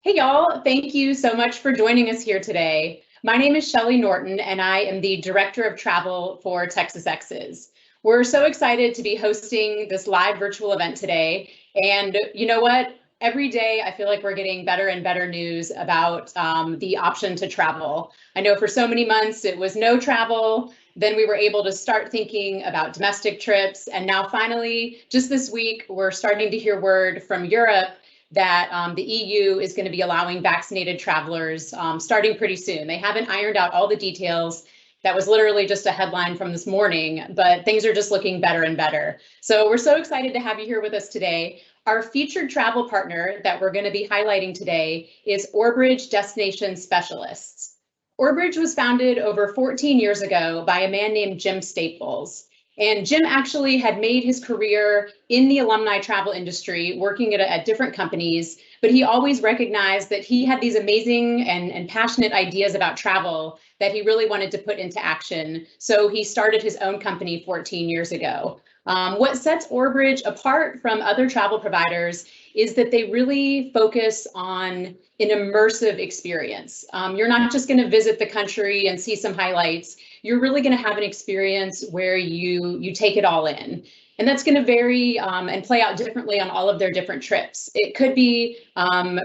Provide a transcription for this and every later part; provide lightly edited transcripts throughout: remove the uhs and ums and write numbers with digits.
Hey y'all, thank you so much for joining us here today. My name is Shelley Norton and I am the Director of Travel for Texas X's. We're so excited to be hosting this live virtual event today. And you know what? Every day I feel like we're getting better and better news about the option to travel. I know for so many months it was no travel. Then we were able to start thinking about domestic trips. And now finally, just this week, we're starting to hear word from Europe that the EU is going to be allowing vaccinated travelers starting pretty soon. They haven't ironed out all the details. That was literally just a headline from this morning, but things are just looking better and better. So we're so excited to have you here with us today. Our featured travel partner that we're going to be highlighting today is Orbridge Destination Specialists. Orbridge was founded over 14 years ago by a man named Jim Staples. And Jim actually had made his career in the alumni travel industry, working at different companies, but he always recognized that he had these amazing and passionate ideas about travel that he really wanted to put into action. So he started his own company 14 years ago. What sets Orbridge apart from other travel providers is that they really focus on an immersive experience. You're not just going to visit the country and see some highlights. You're really going to have an experience where you take it all in. And that's going to vary and play out differently on all of their different trips. It could be,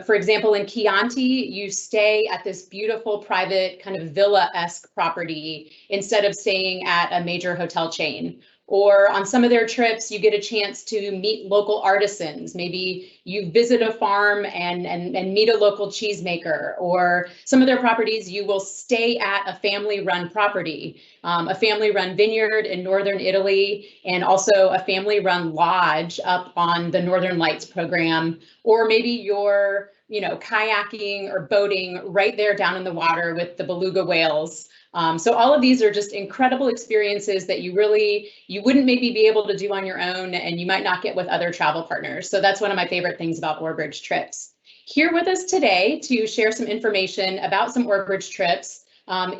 for example, in Chianti, you stay at this beautiful private kind of villa-esque property instead of staying at a major hotel chain. Or on some of their trips, you get a chance to meet local artisans. Maybe you visit a farm and meet a local cheesemaker. Or some of their properties, you will stay at a family-run property, a family-run vineyard in northern Italy, and also a family-run lodge up on the Northern Lights program. Or maybe you're kayaking or boating right there down in the water with the beluga whales. So all of these are just incredible experiences that you wouldn't maybe be able to do on your own, and you might not get with other travel partners. So that's one of my favorite things about Orbridge trips. Here with us today to share some information about some Orbridge trips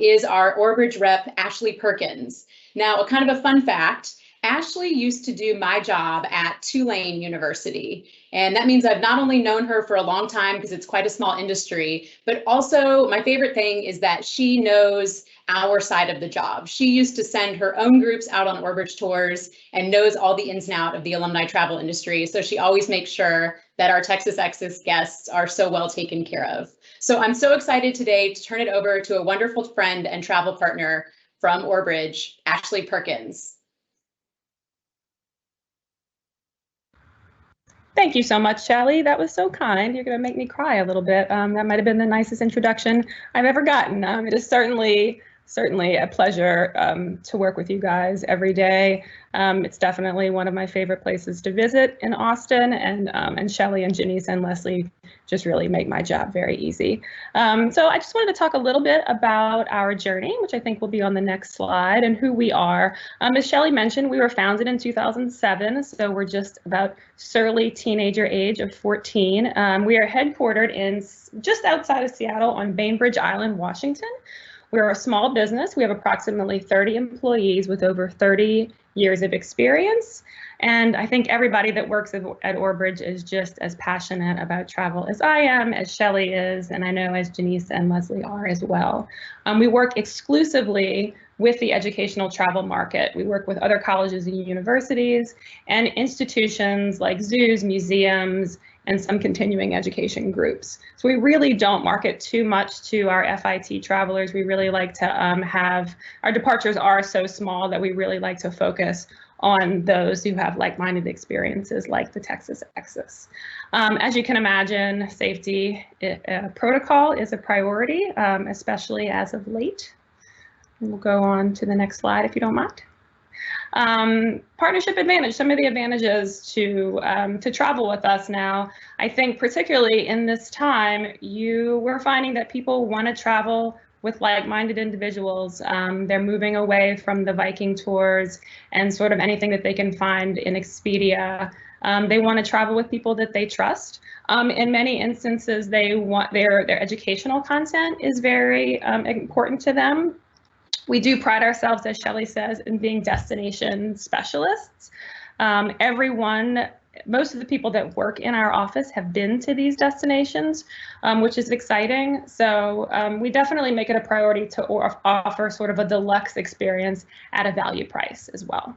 is our Orbridge rep, Ashley Perkins. Now, a kind of a fun fact, Ashley used to do my job at Tulane University. And that means I've not only known her for a long time because it's quite a small industry, but also my favorite thing is that she knows our side of the job. She used to send her own groups out on Orbridge tours and knows all the ins and outs of the alumni travel industry. So she always makes sure that our Texas Axis guests are so well taken care of. So I'm so excited today to turn it over to a wonderful friend and travel partner from Orbridge, Ashley Perkins. Thank you so much, Shelley. That was so kind. You're going to make me cry a little bit. That might have been the nicest introduction I've ever gotten. It is certainly a pleasure to work with you guys every day. It's definitely one of my favorite places to visit in Austin, and Shelley and Janice and Leslie just really make my job very easy. So I just wanted to talk a little bit about our journey, which I think will be on the next slide, and who we are. As Shelley mentioned, we were founded in 2007, so we're just about surly teenager age of 14. We are headquartered in just outside of Seattle on Bainbridge Island, Washington. We're a small business. We have approximately 30 employees with over 30 years of experience. And I think everybody that works at Orbridge is just as passionate about travel as I am, as Shelley is, and I know as Janice and Leslie are as well. We work exclusively with the educational travel market. We work with other colleges and universities and institutions like zoos, museums, and some continuing education groups. So we really don't market too much to our FIT travelers. We really like to have, our departures are so small that we really like to focus on those who have like-minded experiences like the Texas Axis. As you can imagine, safety protocol is a priority, especially as of late. We'll go on to the next slide if you don't mind. Partnership advantage, some of the advantages to travel with us now. I think particularly in this time, we're finding that people want to travel with like-minded individuals. They're moving away from the Viking tours and sort of anything that they can find in Expedia. They want to travel with people that they trust. In many instances, they want their educational content is very important to them. We do pride ourselves, as Shelley says, in being destination specialists. Everyone most of the people that work in our office have been to these destinations, which is exciting. So we definitely make it a priority to offer sort of a deluxe experience at a value price as well.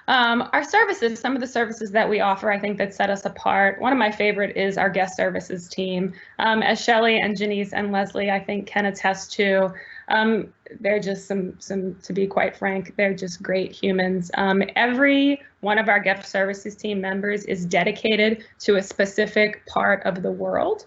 Our services, some of the services that we offer, I think that set us apart. One of my favorite is our guest services team. As Shelley and Janice and Leslie, I think, can attest to, they're just to be quite frank, they're just great humans. Every one of our guest services team members is dedicated to a specific part of the world.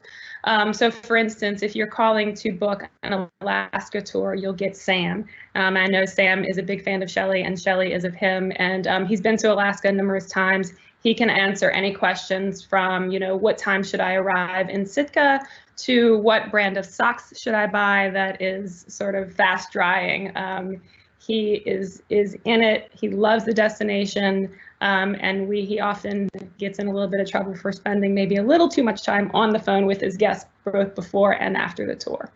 So for instance, if you're calling to book an Alaska tour, you'll get Sam. I know Sam is a big fan of Shelley and Shelley is of him, and he's been to Alaska numerous times. He can answer any questions from, what time should I arrive in Sitka to what brand of socks should I buy that is sort of fast drying. He is in it. He loves the destination, and he often gets in a little bit of trouble for spending maybe a little too much time on the phone with his guests, both before and after the tour.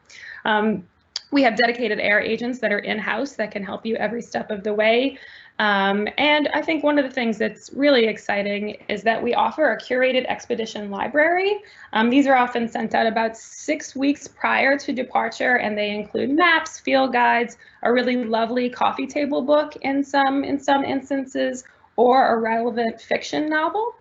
We have dedicated air agents that are in-house that can help you every step of the way. And I think one of the things that's really exciting is that we offer a curated expedition library. These are often sent out about 6 weeks prior to departure, and they include maps, field guides, a really lovely coffee table book in some instances, or a relevant fiction novel.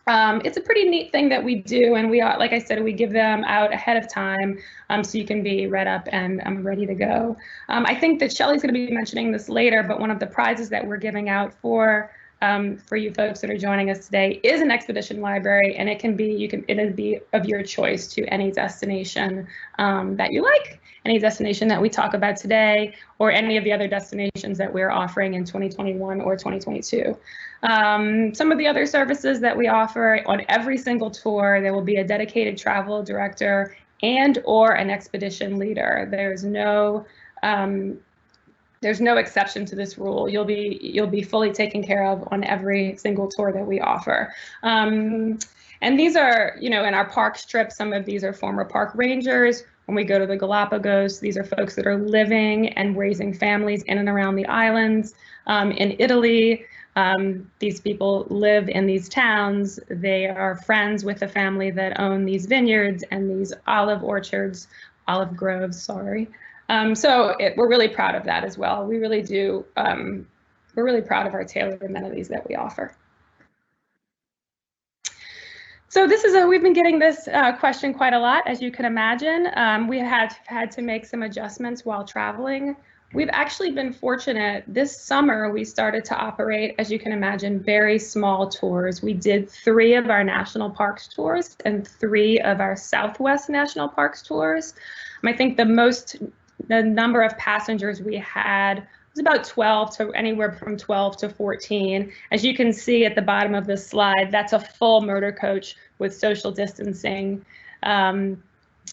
It's a pretty neat thing that we do, and we are, like I said, we give them out ahead of time, so you can be read up and ready to go. I think that Shelley's going to be mentioning this later, but one of the prizes that we're giving out for you folks that are joining us today is an expedition library, and it'll be of your choice to any destination that you like, any destination that we talk about today, or any of the other destinations that we're offering in 2021 or 2022. Some of the other services that we offer on every single tour, there will be a dedicated travel director and or an expedition leader. There's no exception to this rule. You'll be fully taken care of on every single tour that we offer. And these are, in our park strip, some of these are former park rangers. When we go to the Galapagos, these are folks that are living and raising families in and around the islands. In Italy, these people live in these towns. They are friends with the family that own these vineyards and these olive groves, sorry. So we're really proud of that as well. We really do. We're really proud of our tailored amenities that we offer. So we've been getting this question quite a lot, as you can imagine. We had to make some adjustments while traveling. We've actually been fortunate. This summer, we started to operate, as you can imagine, very small tours. We did 3 of our national parks tours and 3 of our Southwest National Parks tours. I think the number of passengers we had was about 12 to anywhere from 12 to 14. As you can see at the bottom of this slide, that's a full motor coach with social distancing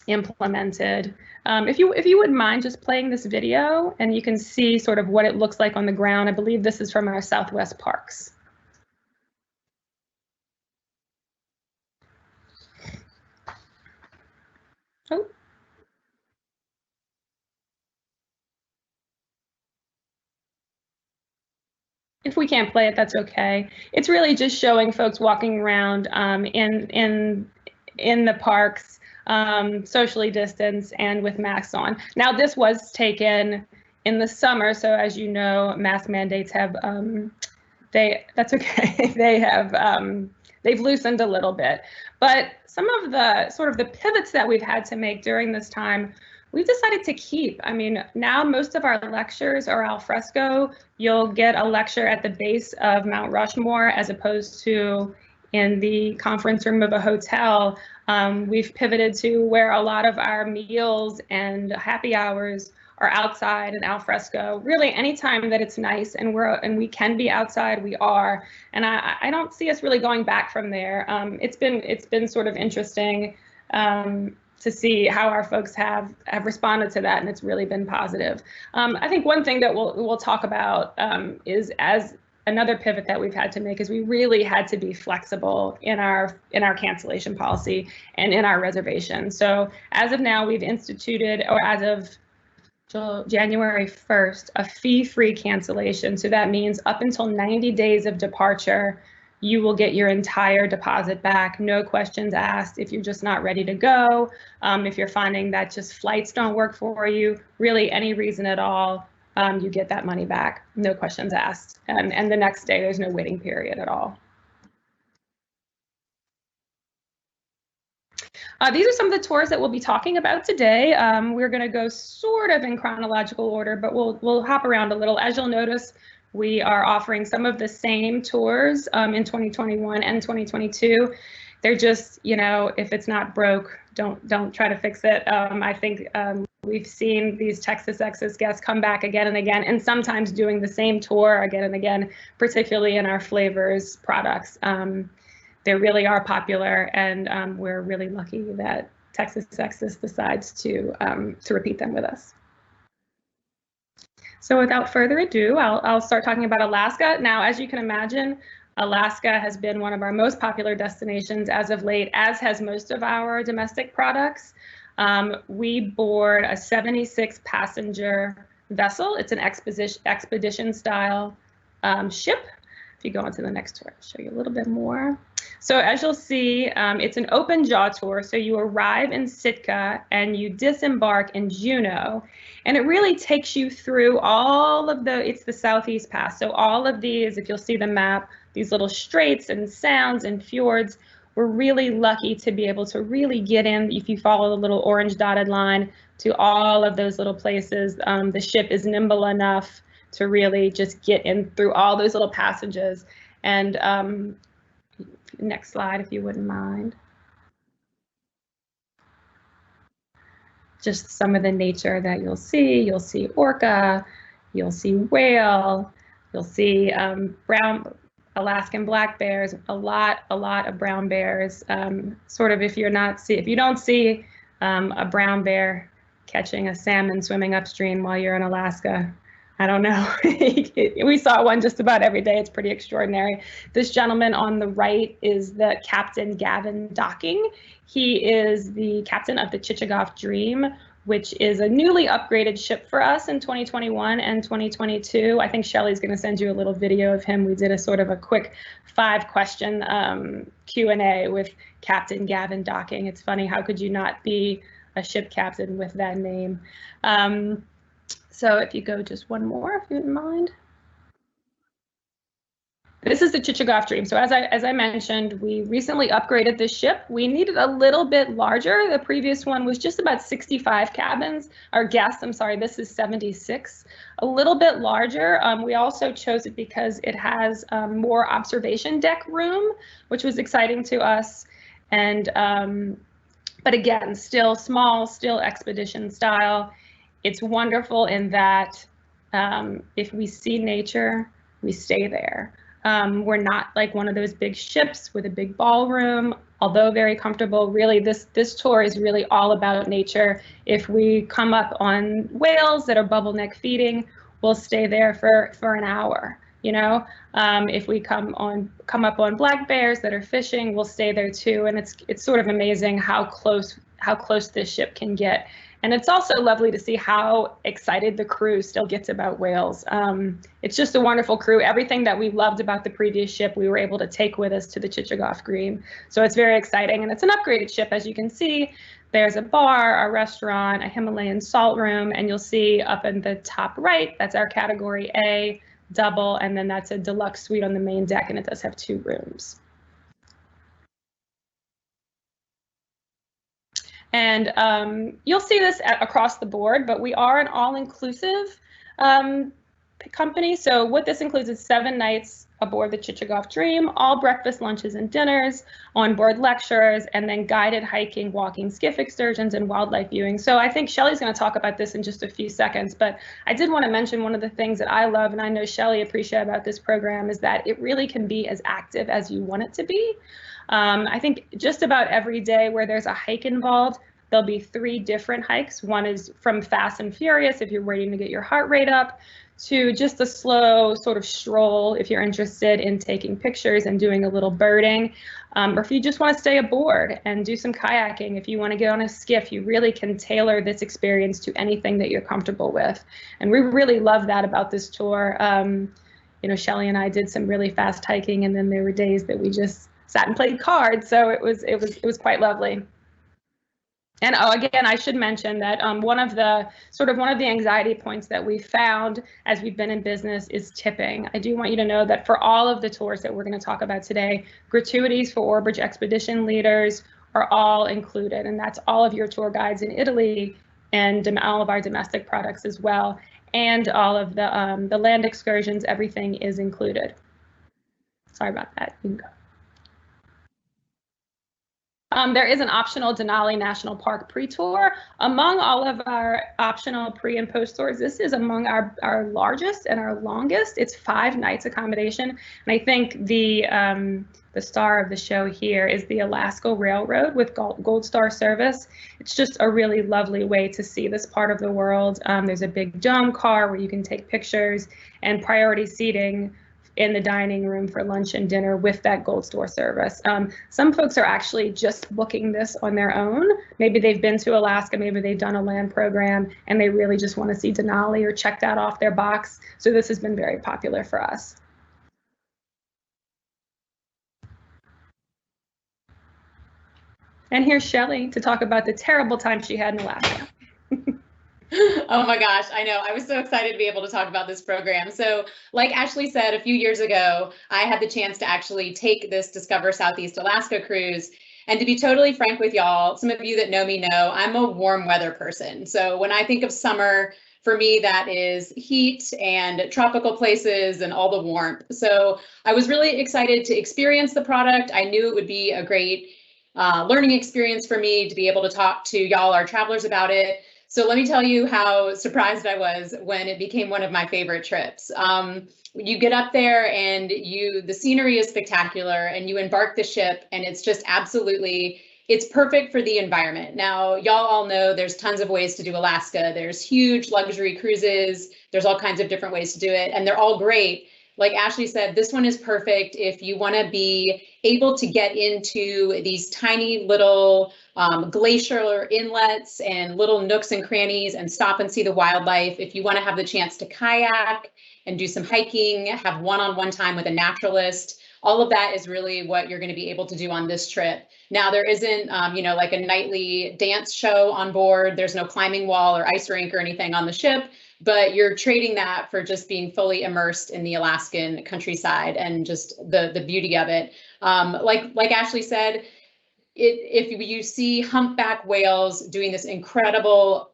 implemented. If you wouldn't mind just playing this video, and you can see sort of what it looks like on the ground. I believe this is from our Southwest parks. Oh. If we can't play it, that's okay. It's really just showing folks walking around in the parks, socially distanced and with masks on. Now, this was taken in the summer, so as you know, mask mandates have that's okay. They've loosened a little bit, but some of the sort of the pivots that we've had to make during this time, we've decided to keep. I mean, now most of our lectures are al fresco. You'll get a lecture at the base of Mount Rushmore as opposed to in the conference room of a hotel. We've pivoted to where a lot of our meals and happy hours are outside and al fresco. Really, anytime that it's nice and we can be outside, we are. And I don't see us really going back from there. It's been sort of interesting to see how our folks have responded to that, and it's really been positive. I think one thing that we'll talk about is, as another pivot that we've had to make, is we really had to be flexible in our cancellation policy and in our reservation. So as of now, we've instituted, or as of January 1st, a fee-free cancellation. So that means up until 90 days of departure, you will get your entire deposit back, no questions asked. If you're just not ready to go, if you're finding that just flights don't work for you, really any reason at all, you get that money back, no questions asked. And the next day, there's no waiting period at all. These are some of the tours that we'll be talking about today. We're going to go sort of in chronological order, but we'll hop around a little. As you'll notice, we are offering some of the same tours in 2021 and 2022. They're just, you know, if it's not broke, don't try to fix it. I think we've seen these Texas Exes guests come back again and again, and sometimes doing the same tour again and again, particularly in our flavors products. They really are popular, and we're really lucky that Texas Exes decides to repeat them with us. So without further ado, I'll start talking about Alaska. Now, as you can imagine, Alaska has been one of our most popular destinations as of late, as has most of our domestic products. We board a 76-passenger vessel. It's an expedition style ship. If you go on to the next tour, I'll show you a little bit more. So as you'll see, it's an open jaw tour. So you arrive in Sitka and you disembark in Juneau. And it really takes you through all of it's the Southeast Pass. So all of these, if you'll see the map, these little straits and sounds and fjords, we're really lucky to be able to really get in, if you follow the little orange dotted line, to all of those little places. The ship is nimble enough to really just get in through all those little passages. And next slide, if you wouldn't mind. Just some of the nature that you'll see. You'll see orca, you'll see whale, you'll see brown Alaskan black bears, a lot of brown bears. Sort of if you don't see a brown bear catching a salmon swimming upstream while you're in Alaska, I don't know. We saw one just about every day. It's pretty extraordinary. This gentleman on the right is the Captain Gavin Docking. He is the captain of the Chichagof Dream, which is a newly upgraded ship for us in 2021 and 2022. I think Shelley's going to send you a little video of him. We did a sort of a quick 5-question Q&A with Captain Gavin Docking. It's funny, how could you not be a ship captain with that name? So if you go just one more, if you wouldn't mind. This is the Chichagof Dream. So as I mentioned, we recently upgraded this ship. We needed a little bit larger. The previous one was just about 65 cabins, or guests, I'm sorry, this is 76. A little bit larger. We also chose it because it has more observation deck room, which was exciting to us. And but again, still small, still expedition style. It's wonderful in that if we see nature, we stay there. We're not like one of those big ships with a big ballroom, although very comfortable. Really, this tour is really all about nature. If we come up on whales that are bottleneck feeding, we'll stay there for an hour. You know, if we come up on black bears that are fishing, we'll stay there too. And it's sort of amazing how close this ship can get. And it's also lovely to see how excited the crew still gets about whales. It's just a wonderful crew. Everything that we loved about the previous ship, we were able to take with us to the Chichagof Dream. So it's very exciting. And it's an upgraded ship, as you can see. There's a bar, a restaurant, a Himalayan salt room, and you'll see up in the top right, that's our category A, double, and then that's a deluxe suite on the main deck, and it does have 2 rooms. And you'll see this across the board, but we are an all-inclusive company. So what this includes is 7 nights aboard the Chichagof Dream, all breakfast, lunches, and dinners, onboard lectures, and then guided hiking, walking, skiff excursions, and wildlife viewing. So I think Shelley's going to talk about this in just a few seconds, but I did want to mention one of the things that I love, and I know Shelley appreciates about this program, is that it really can be as active as you want it to be. I think just about every day where there's a hike involved, there'll be 3 different hikes. One is from Fast and Furious, if you're waiting to get your heart rate up, to just a slow sort of stroll if you're interested in taking pictures and doing a little birding, or if you just want to stay aboard and do some kayaking. If you want to get on a skiff, you really can tailor this experience to anything that you're comfortable with. And we really love that about this tour. you know, Shelley and I did some really fast hiking, and then there were days that we just sat and played cards. So it was quite lovely. And oh, again, I should mention that one of the anxiety points that we found as we've been in business is tipping. I do want you to know that for all of the tours that we're going to talk about today, gratuities for Orbridge expedition leaders are all included, and that's all of your tour guides in Italy and all of our domestic products as well, and all of the land excursions. Everything is included. Sorry about that. You can go. There is an optional Denali National Park pre-tour. Among all of our optional pre and post tours, this is among our largest and our longest. It's 5 nights accommodation. And I think the star of the show here is the Alaska Railroad with Gold Star service. It's just a really lovely way to see this part of the world. There's a big dome car where you can take pictures, and priority seating in the dining room for lunch and dinner with that Gold Store service. Some folks are actually just booking this on their own. Maybe they've been to Alaska, maybe they've done a land program, and they really just want to see Denali or check that off their box. So this has been very popular for us. And here's Shelley to talk about the terrible time she had in Alaska. Oh my gosh, I know. I was so excited to be able to talk about this program. So like Ashley said, a few years ago, I had the chance to actually take this Discover Southeast Alaska cruise. And to be totally frank with y'all, some of you that know me know I'm a warm weather person. So when I think of summer, for me, that is heat and tropical places and all the warmth. So I was really excited to experience the product. I knew it would be a great learning experience for me to be able to talk to y'all, our travelers, about it. So let me tell you how surprised I was when it became one of my favorite trips. You get up there and the scenery is spectacular, and you embark the ship, and it's just absolutely, it's perfect for the environment. Now, y'all all know there's tons of ways to do Alaska. There's huge luxury cruises. There's all kinds of different ways to do it, and they're all great. Like Ashley said, this one is perfect if you want to be able to get into these tiny little glacier inlets and little nooks and crannies and stop and see the wildlife. If you want to have the chance to kayak and do some hiking, have one-on-one time with a naturalist, all of that is really what you're going to be able to do on this trip. Now, there isn't, like a nightly dance show on board. There's no climbing wall or ice rink or anything on the ship, but you're trading that for just being fully immersed in the Alaskan countryside and just the beauty of it. Like Ashley said, if you see humpback whales doing this incredible,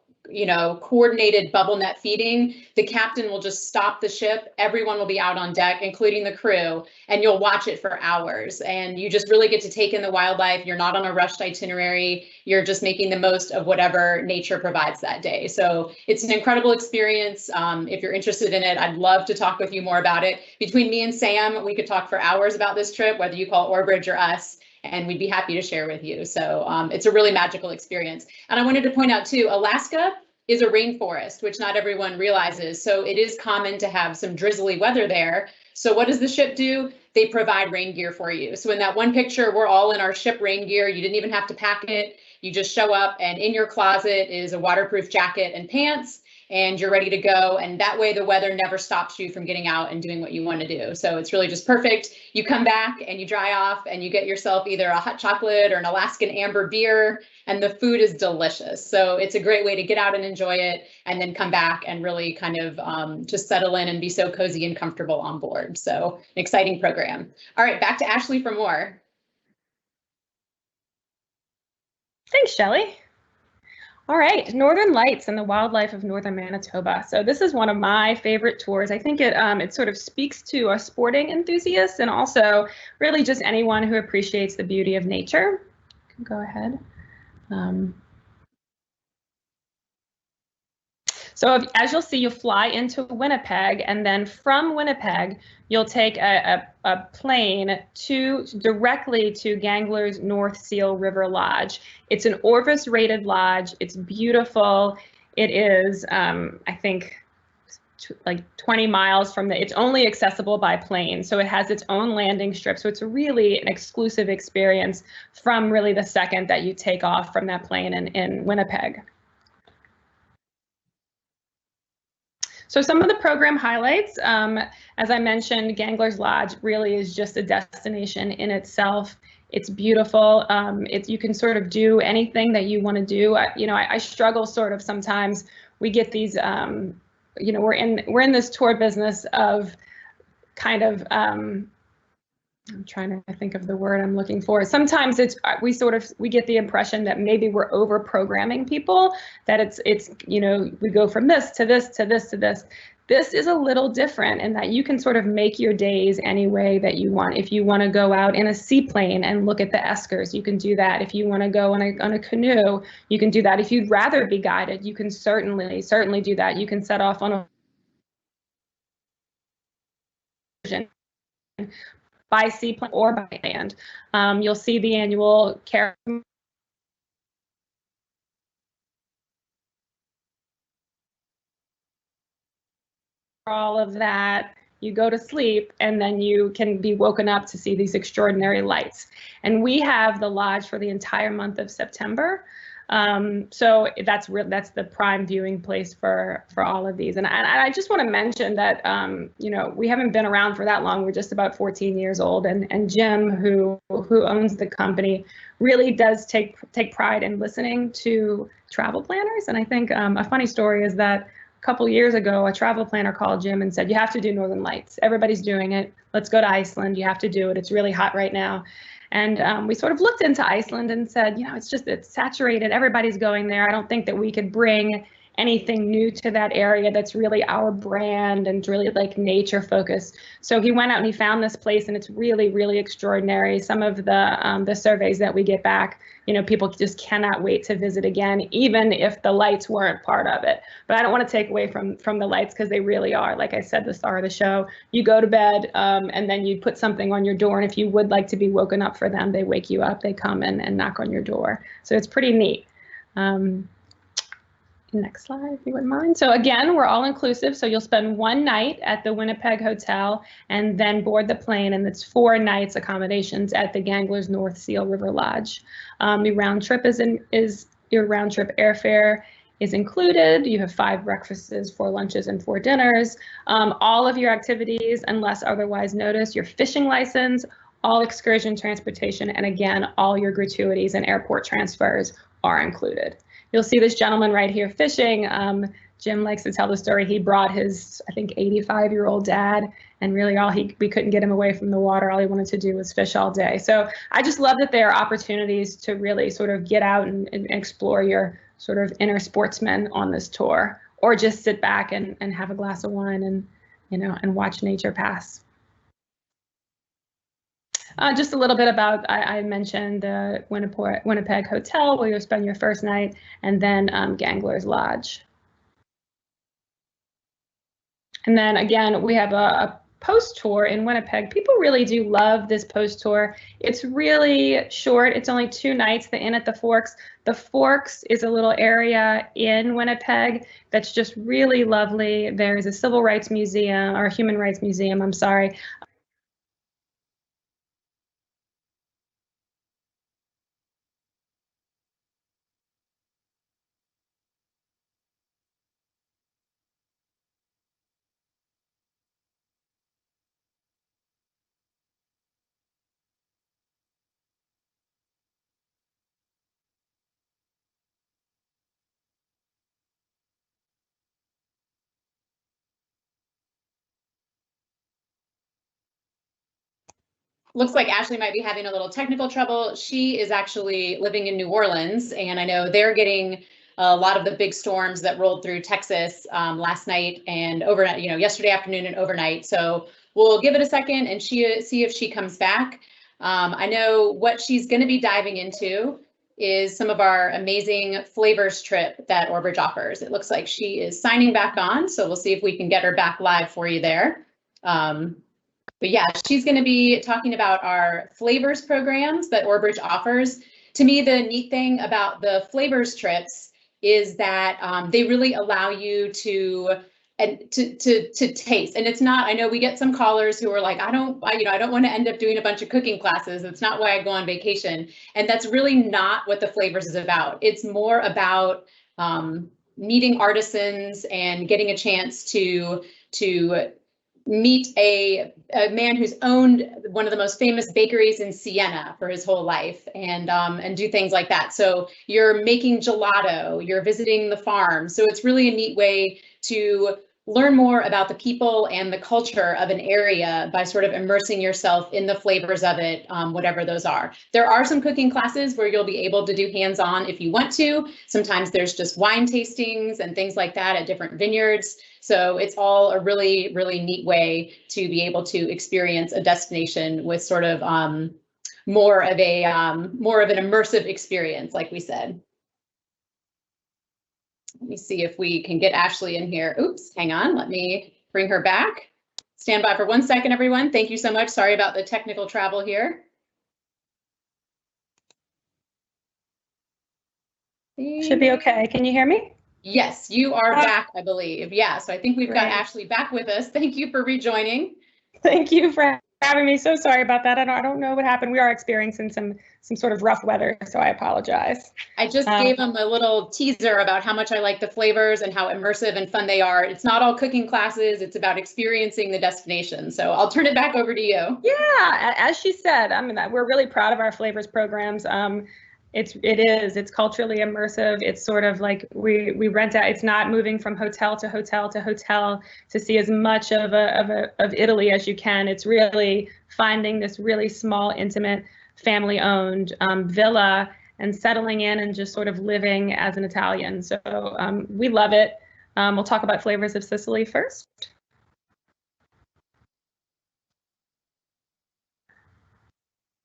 coordinated bubble net feeding, the captain will just stop the ship. Everyone will be out on deck, including the crew, and you'll watch it for hours. And you just really get to take in the wildlife. You're not on a rushed itinerary. You're just making the most of whatever nature provides that day. So it's an incredible experience. If you're interested in it, I'd love to talk with you more about it. Between me and Sam, we could talk for hours about this trip, whether you call Orbridge or us, and we'd be happy to share with you. So it's a really magical experience. And I wanted to point out too, Alaska is a rainforest, which not everyone realizes. So it is common to have some drizzly weather there. So what does the ship do? They provide rain gear for you. So in that one picture, we're all in our ship rain gear. You didn't even have to pack it. You just show up, and in your closet is a waterproof jacket and pants, and you're ready to go. And that way the weather never stops you from getting out and doing what you want to do. So it's really just perfect. You come back and you dry off and you get yourself either a hot chocolate or an Alaskan amber beer, and the food is delicious. So it's a great way to get out and enjoy it, and then come back and really kind of just settle in and be so cozy and comfortable on board. So an exciting program. All right, back to Ashley for more. Thanks, Shelley. All right, Northern Lights and the wildlife of northern Manitoba. So this is one of my favorite tours. I think it sort of speaks to a sporting enthusiast and also really just anyone who appreciates the beauty of nature. You can go ahead. So as you'll see, you fly into Winnipeg, and then from Winnipeg, you'll take a plane directly to Gangler's North Seal River Lodge. It's an Orvis rated lodge. It's beautiful. It is, I think, like 20 miles from it's only accessible by plane. So it has its own landing strip. So it's really an exclusive experience from really the second that you take off from that plane in Winnipeg. So some of the program highlights, as I mentioned, Gangler's Lodge really is just a destination in itself. It's beautiful. You can sort of do anything that you want to do. I struggle sort of sometimes. We get these, we're in this tour business of kind of, I'm trying to think of the word I'm looking for. Sometimes we get the impression that maybe we're over programming people, that it's we go from this to this to this to this. This is a little different in that you can sort of make your days any way that you want. If you want to go out in a seaplane and look at the eskers, you can do that. If you want to go on a canoe, you can do that. If you'd rather be guided, you can certainly do that. You can set off on a by seaplane or by land. You'll see the annual all of that. You go to sleep and then you can be woken up to see these extraordinary lights. And we have the lodge for the entire month of September. So that's the prime viewing place for all of these. And I just want to mention that, we haven't been around for that long. We're just about 14 years old. And Jim, who owns the company, really does take pride in listening to travel planners. And I think a funny story is that a couple years ago, a travel planner called Jim and said, you have to do Northern Lights. Everybody's doing it. Let's go to Iceland. You have to do it. It's really hot right now. And we sort of looked into Iceland and said, it's saturated. Everybody's going there. I don't think that we could bring anything new to that area that's really our brand and really like nature focused. So he went out and he found this place, and it's really, really extraordinary. Some of the surveys that we get back, people just cannot wait to visit again, even if the lights weren't part of it. But I don't want to take away from the lights, because they really are. Like I said, the star of the show. You go to bed and then you put something on your door, and if you would like to be woken up for them, they wake you up. They come and knock on your door. So it's pretty neat. Next slide, if you wouldn't mind. So again, we're all inclusive. So you'll spend one night at the Winnipeg Hotel and then board the plane, and it's 4 nights accommodations at the Gangler's North Seal River Lodge. Your round trip your round trip airfare is included. You have 5 breakfasts, 4 lunches, and 4 dinners. All of your activities, unless otherwise noticed, your fishing license, all excursion transportation, and again, all your gratuities and airport transfers are included. You'll see this gentleman right here fishing. Jim likes to tell the story. He brought his, I think, 85-year-old dad, and really we couldn't get him away from the water. All he wanted to do was fish all day. So I just love that there are opportunities to really sort of get out and explore your sort of inner sportsman on this tour, or just sit back and have a glass of wine and watch nature pass. Just a little bit about, I mentioned the Winnipeg Hotel, where you'll spend your first night, and then Gangler's Lodge. And then again, we have a post tour in Winnipeg. People really do love this post tour. It's really short. It's only 2 nights. The Inn at the Forks. The Forks is a little area in Winnipeg that's just really lovely. There's a civil rights museum, or human rights museum, I'm sorry. Looks like Ashley might be having a little technical trouble. She is actually living in New Orleans, and I know they're getting a lot of the big storms that rolled through Texas last night and overnight, yesterday afternoon and overnight. So we'll give it a second and see if she comes back. I know what she's going to be diving into is some of our amazing flavors trip that Orbridge offers. It looks like she is signing back on, so we'll see if we can get her back live for you there. But yeah, she's going to be talking about our flavors programs that Orbridge offers. To me, the neat thing about the flavors trips is that they really allow you to taste. And it's not, I know we get some callers who are like, I don't want to end up doing a bunch of cooking classes. That's not why I go on vacation. And that's really not what the flavors is about. It's more about meeting artisans and getting a chance to meet a man who's owned one of the most famous bakeries in Siena for his whole life, and do things like that. So you're making gelato, you're visiting the farm. So it's really a neat way to learn more about the people and the culture of an area by sort of immersing yourself in the flavors of it, whatever those are. There are some cooking classes where you'll be able to do hands-on if you want to. Sometimes there's just wine tastings and things like that at different vineyards. So it's all a really, really neat way to be able to experience a destination with sort of more of an immersive experience, like we said. Let me see if we can get Ashley in here. Oops, hang on, let me bring her back. Stand by for 1 second, everyone. Thank you so much. Sorry about the technical travel here. Should be okay. Can you hear me? Yes, you are back, I believe. Yeah, so I think we've got Ashley back with us. Thank you for rejoining. Thank you for having me. So sorry about that. I don't know what happened. We are experiencing some sort of rough weather, so I apologize. I just gave them a little teaser about how much I like the flavors and how immersive and fun they are. It's not all cooking classes, it's about experiencing the destination. So I'll turn it back over to you. Yeah, as she said, I mean, we're really proud of our flavors programs. It's culturally immersive. It's sort of like we rent out. It's not moving from hotel to hotel to hotel to see as much of Italy as you can. It's really finding this really small, intimate, family-owned villa and settling in and just sort of living as an Italian. So we love it. We'll talk about flavors of Sicily first.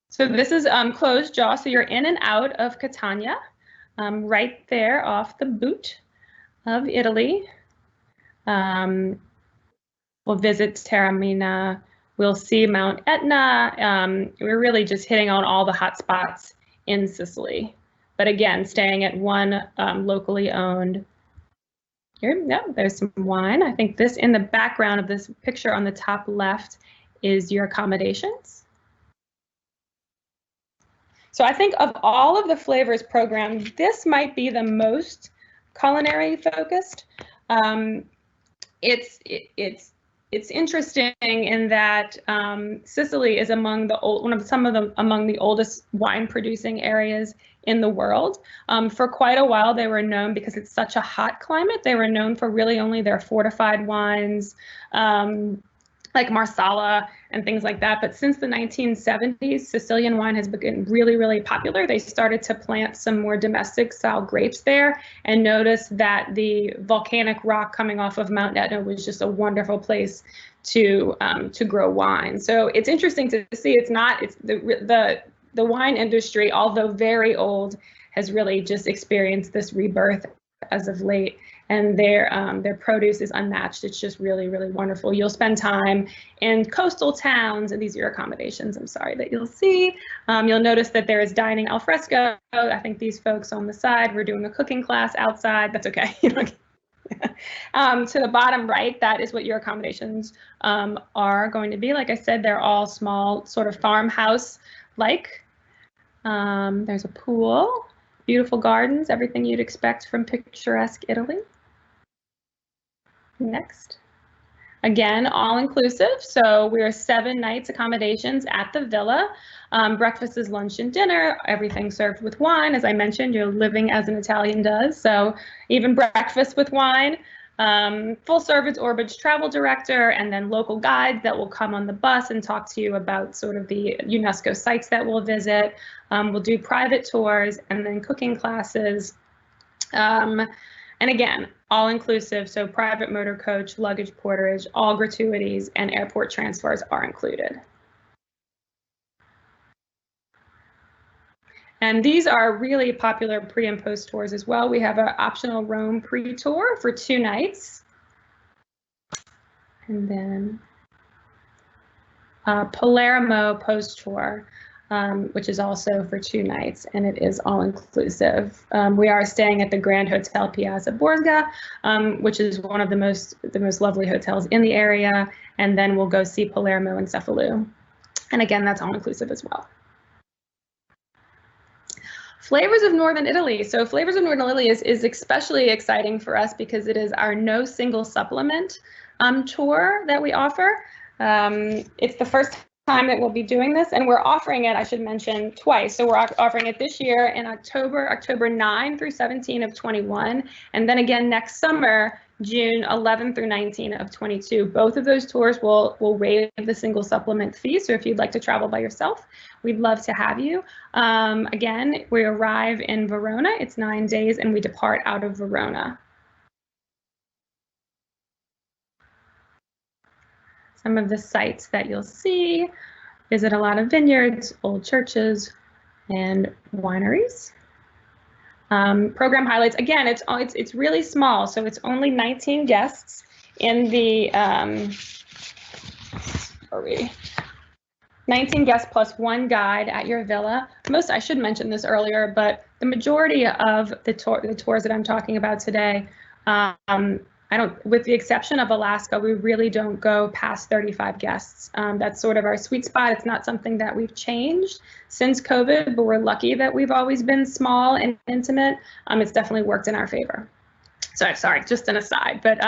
So this is closed jaw, so you're in and out of Catania, right there off the boot of Italy. We'll visit Terre. We'll see Mount Etna. We're really just hitting on all the hot spots in Sicily. But again, staying at one locally owned. Here, yeah, there's some wine. I think this in the background of this picture on the top left is your accommodations. So I think of all of the flavors program, this might be the most culinary focused. It's interesting in that Sicily is among the among the oldest wine producing areas in the world. For quite a while, they were known, because it's such a hot climate, they were known for really only their fortified wines, like Marsala and things like that. But since the 1970s, Sicilian wine has become really, really popular. They started to plant some more domestic style grapes there and noticed that the volcanic rock coming off of Mount Etna was just a wonderful place to grow wine. So it's interesting to see. It's the wine industry, although very old, has really just experienced this rebirth as of late. And their produce is unmatched. It's just really, really wonderful. You'll spend time in coastal towns, and these are your accommodations, I'm sorry, that you'll see. You'll notice that there is dining al fresco. I think these folks on the side, we're doing a cooking class outside. That's okay. To the bottom right, that is what your accommodations are going to be. Like I said, they're all small, sort of farmhouse-like. There's a pool, beautiful gardens, everything you'd expect from picturesque Italy. Next. Again, all inclusive. So we're 7 nights accommodations at the villa. Breakfast is lunch and dinner, everything served with wine. As I mentioned, you're living as an Italian does. So even breakfast with wine. Full service Orbridge travel director, and then local guides that will come on the bus and talk to you about sort of the UNESCO sites that we'll visit. We'll do private tours and then cooking classes. And again, all inclusive, so private motor coach, luggage porterage, all gratuities, and airport transfers are included. And these are really popular pre and post tours as well. We have an optional Rome pre-tour for 2 nights. And then Palermo post tour, which is also for 2 nights, and it is all inclusive. We are staying at the Grand Hotel Piazza Borga, which is one of the most lovely hotels in the area. And then we'll go see Palermo and Cefalù. And again, that's all inclusive as well. Flavors of Northern Italy. So Flavors of Northern Italy is especially exciting for us because it is our no single supplement tour that we offer. It's the first time that we'll be doing this, and we're offering it, I should mention, twice. So we're offering it this year in October 9 through 17 of 21, and then again next summer, June 11 through 19 of 22. Both of those tours will waive the single supplement fee. So if you'd like to travel by yourself, we'd love to have you. Again, we arrive in Verona. It's 9 days, and we depart out of Verona. Some of the sites that you'll see: visit a lot of vineyards, old churches, and wineries. Program highlights. Again, it's really small, so it's only 19 guests in the 19 guests plus one guide at your villa. I should mention this earlier, but the majority of the tours that I'm talking about today, with the exception of Alaska, we really don't go past 35 guests. That's sort of our sweet spot. It's not something that we've changed since COVID, but we're lucky that we've always been small and intimate. It's definitely worked in our favor. So sorry, just an aside, but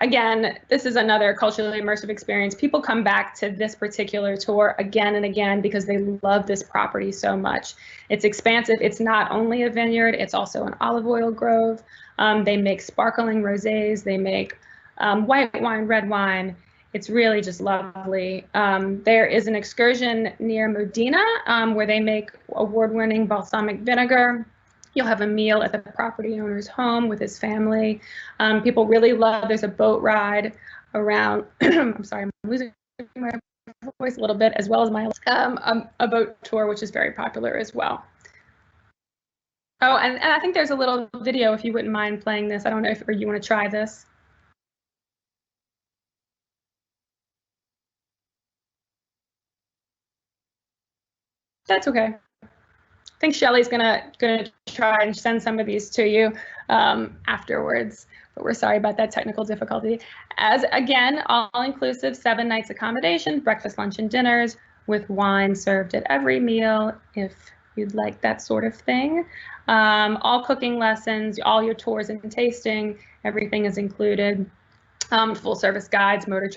again, this is another culturally immersive experience. People come back to this particular tour again and again because they love this property so much. It's expansive. It's not only a vineyard, it's also an olive oil grove. They make sparkling rosés, they make white wine, red wine. It's really just lovely. There is an excursion near Modena where they make award-winning balsamic vinegar. You'll have a meal at the property owner's home with his family. People really love, there's a boat ride around, I'm sorry, I'm losing my voice a little bit, as well as a boat tour, which is very popular as well. Oh, and I think there's a little video, if you wouldn't mind playing this. I don't know if you want to try this. That's okay. I think Shelley's gonna try and send some of these to you afterwards, but we're sorry about that technical difficulty. As again, all-inclusive 7 nights accommodation, breakfast, lunch, and dinners with wine served at every meal if you'd like that sort of thing. All cooking lessons, all your tours and tasting, everything is included. Full service guides, motor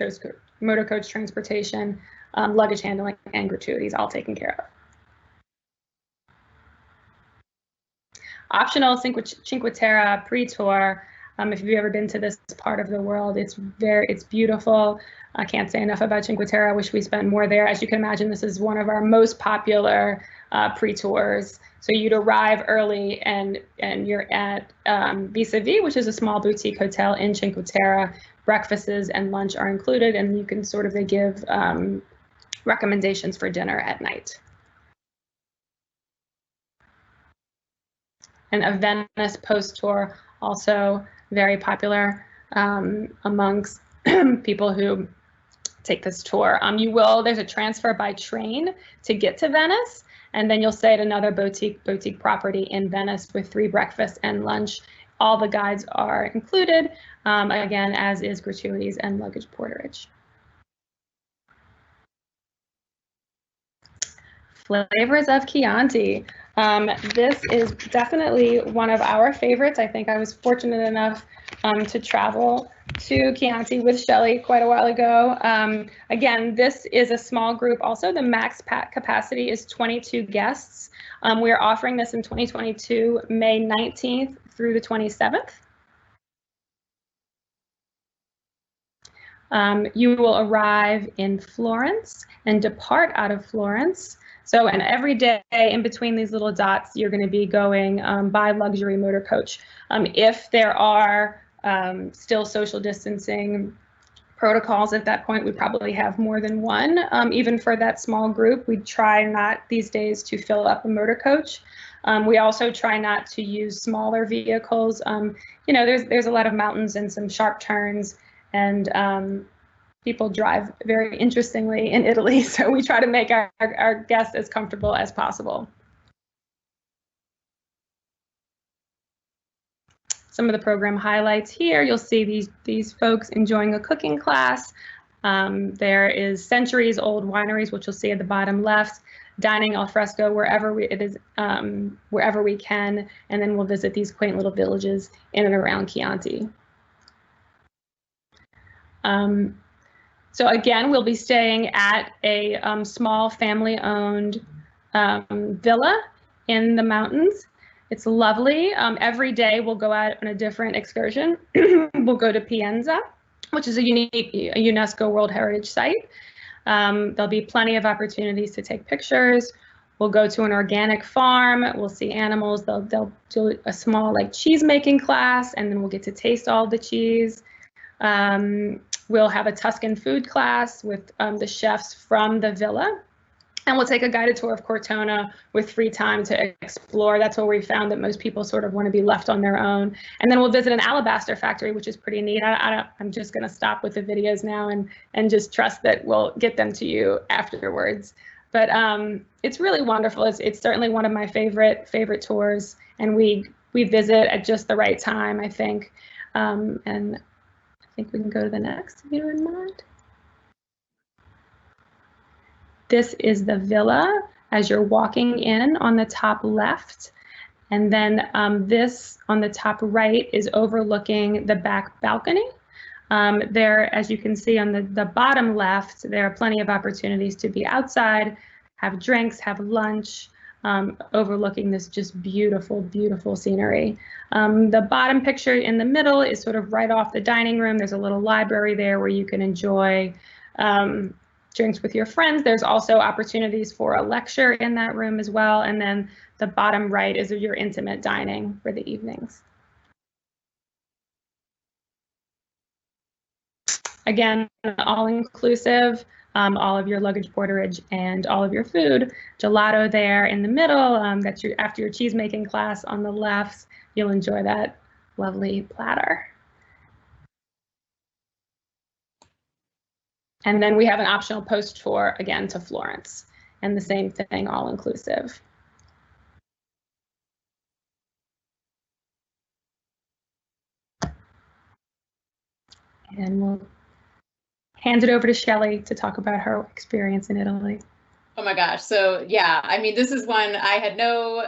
coach transportation, luggage handling, and gratuities, all taken care of. Optional Cinque Terre pre-tour. If you've ever been to this part of the world, it's beautiful. I can't say enough about Cinque Terre. I wish we spent more there. As you can imagine, this is one of our most popular pre-tours. So you'd arrive early and you're at Vis-a-Vis, which is a small boutique hotel in Cinque Terre. Breakfasts and lunch are included, and you can sort of, they give recommendations for dinner at night. And a Venice post tour, also very popular amongst people who take this tour. There's a transfer by train to get to Venice, and then you'll stay at another boutique property in Venice with 3 breakfasts and lunch. All the guides are included, again, as is gratuities and luggage porterage. Flavors of Chianti. This is definitely one of our favorites. I think I was fortunate enough to travel to Chianti with Shelley quite a while ago. Again, this is a small group. Also, the max capacity is 22 guests. We are offering this in 2022, May 19th through the 27th. You will arrive in Florence and depart out of Florence. So, and every day in between these little dots, you're going to be going by luxury motor coach. If there are still social distancing protocols at that point, we probably have more than one. Even for that small group, we try not these days to fill up a motor coach. We also try not to use smaller vehicles. You know, there's a lot of mountains and some sharp turns, and people drive very interestingly in Italy, so we try to make our guests as comfortable as possible. Some of the program highlights here, you'll see these folks enjoying a cooking class. There is centuries old wineries, which you'll see at the bottom left. dining al fresco wherever we can, and then we'll visit these quaint little villages in and around Chianti. So again, we'll be staying at a small family-owned villa in the mountains. It's lovely. Every day we'll go out on a different excursion. We'll go to Pienza, which is a unique UNESCO World Heritage Site. There'll be plenty of opportunities to take pictures. We'll go to an organic farm. We'll see animals. They'll do a small cheese making class, and then we'll get to taste all the cheese. We'll have a Tuscan food class with the chefs from the villa. And we'll take a guided tour of Cortona with free time to explore. That's where we found that most people sort of want to be left on their own. And then we'll visit an alabaster factory, which is pretty neat. I'm just going to stop with the videos now and just trust that we'll get them to you afterwards. But it's really wonderful. It's certainly one of my favorite tours, and we visit at just the right time, I think. And I think we can go to the next, if you don't mind. This is the villa as you're walking in on the top left. And then this on the top right is overlooking the back balcony. There, as you can see on the bottom left, there are plenty of opportunities to be outside, have drinks, have lunch, overlooking this just beautiful, beautiful scenery. The bottom picture in the middle is sort of right off the dining room. There's a little library there where you can enjoy drinks with your friends. There's also opportunities for a lecture in that room as well. And then the bottom right is your intimate dining for the evenings. Again, all inclusive, all of your luggage porterage and all of your food. Gelato there in the middle. That's after your cheese making class on the left. You'll enjoy that lovely platter. And then we have an optional post tour again to Florence, and the same thing, all inclusive. And we'll hand it over to Shelley to talk about her experience in Italy. Oh my gosh. So yeah, I mean, this is one I had no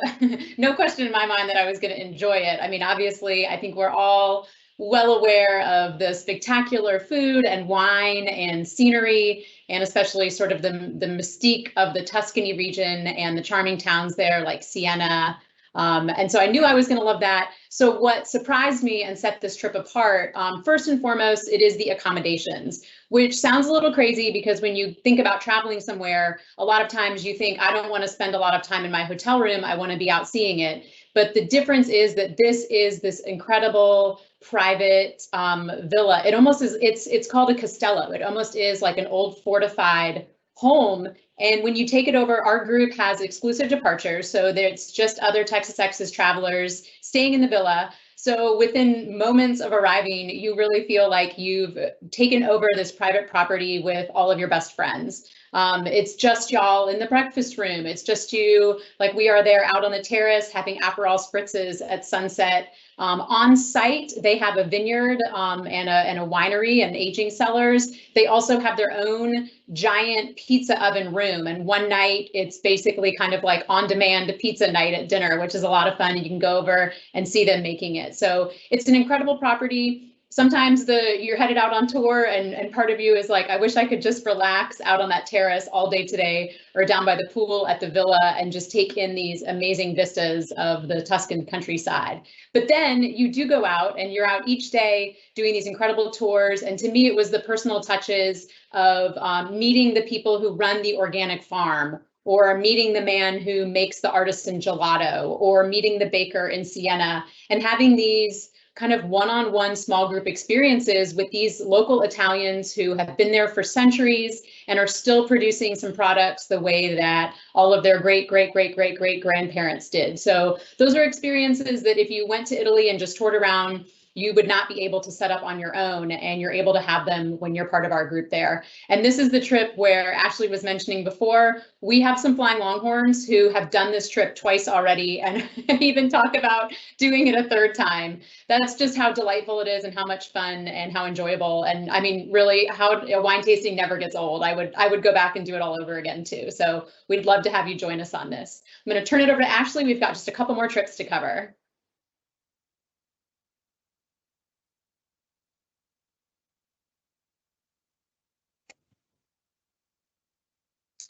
question in my mind that I was going to enjoy it. I mean, obviously, I think we're all well aware of the spectacular food and wine and scenery, and especially sort of the mystique of the Tuscany region and the charming towns there like Siena. And so I knew I was going to love that. So what surprised me and set this trip apart, first and foremost, it is the accommodations, which sounds a little crazy because when you think about traveling somewhere, a lot of times you think, I don't want to spend a lot of time in my hotel room. I want to be out seeing it. But the difference is that this is this incredible private villa. It almost is, it's called a castello. It almost is like an old fortified home. And when you take it over, our group has exclusive departures. So it's just other Texas Exes travelers staying in the villa. So within moments of arriving, you really feel like you've taken over this private property with all of your best friends. It's just y'all in the breakfast room. It's just you, like we are there out on the terrace having Aperol spritzes at sunset. On site, they have a vineyard and a winery and aging cellars. They also have their own giant pizza oven room. And one night it's basically kind of like on-demand pizza night at dinner, which is a lot of fun. You can go over and see them making it. So it's an incredible property. Sometimes you're headed out on tour and part of you is like, I wish I could just relax out on that terrace all day today or down by the pool at the villa and just take in these amazing vistas of the Tuscan countryside. But then you do go out and you're out each day doing these incredible tours. And to me, it was the personal touches of meeting the people who run the organic farm, or meeting the man who makes the artisan gelato, or meeting the baker in Siena, and having these kind of one-on-one small group experiences with these local Italians who have been there for centuries and are still producing some products the way that all of their great grandparents did. So those are experiences that if you went to Italy and just toured around, you would not be able to set up on your own, and you're able to have them when you're part of our group there. And this is the trip where Ashley was mentioning before, we have some flying Longhorns who have done this trip twice already and even talk about doing it a third time. That's just how delightful it is and how much fun and how enjoyable. And I mean, really, how a wine tasting never gets old. I would go back and do it all over again too. So we'd love to have you join us on this. I'm going to turn it over to Ashley. We've got just a couple more trips to cover.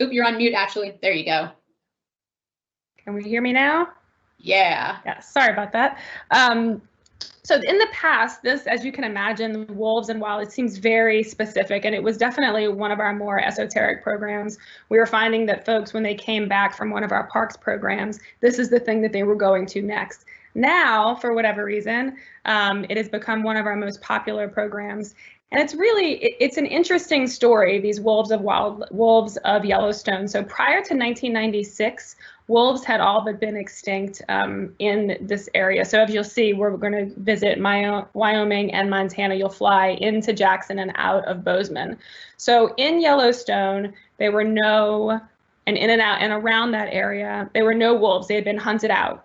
Oop, you're on mute, Ashley. There you go. Can we hear me now? Yeah. Yeah, sorry about that. So in the past, this, as you can imagine, wolves and wild, it seems very specific, and it was definitely one of our more esoteric programs. We were finding that folks, when they came back from one of our parks programs, this is the thing that they were going to next. Now, for whatever reason, it has become one of our most popular programs. And it's really, it's an interesting story, these wolves of Yellowstone. So prior to 1996, wolves had all but been extinct in this area. So as you'll see, we're going to visit Wyoming and Montana. You'll fly into Jackson and out of Bozeman. So in Yellowstone, there were no, and in and out and around that area, there were no wolves. They had been hunted out.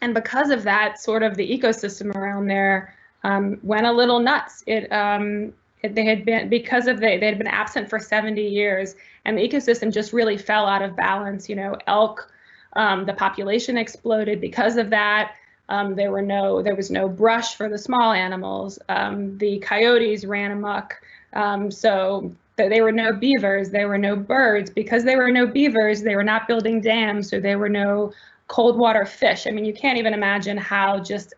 And because of that, sort of the ecosystem around there went a little nuts. They had been absent for 70 years, and the ecosystem just really fell out of balance. You know, elk, the population exploded because of that. There was no brush for the small animals. The coyotes ran amok. So there were no beavers, there were no birds. Because there were no beavers, they were not building dams, so there were no cold water fish. I mean, you can't even imagine how just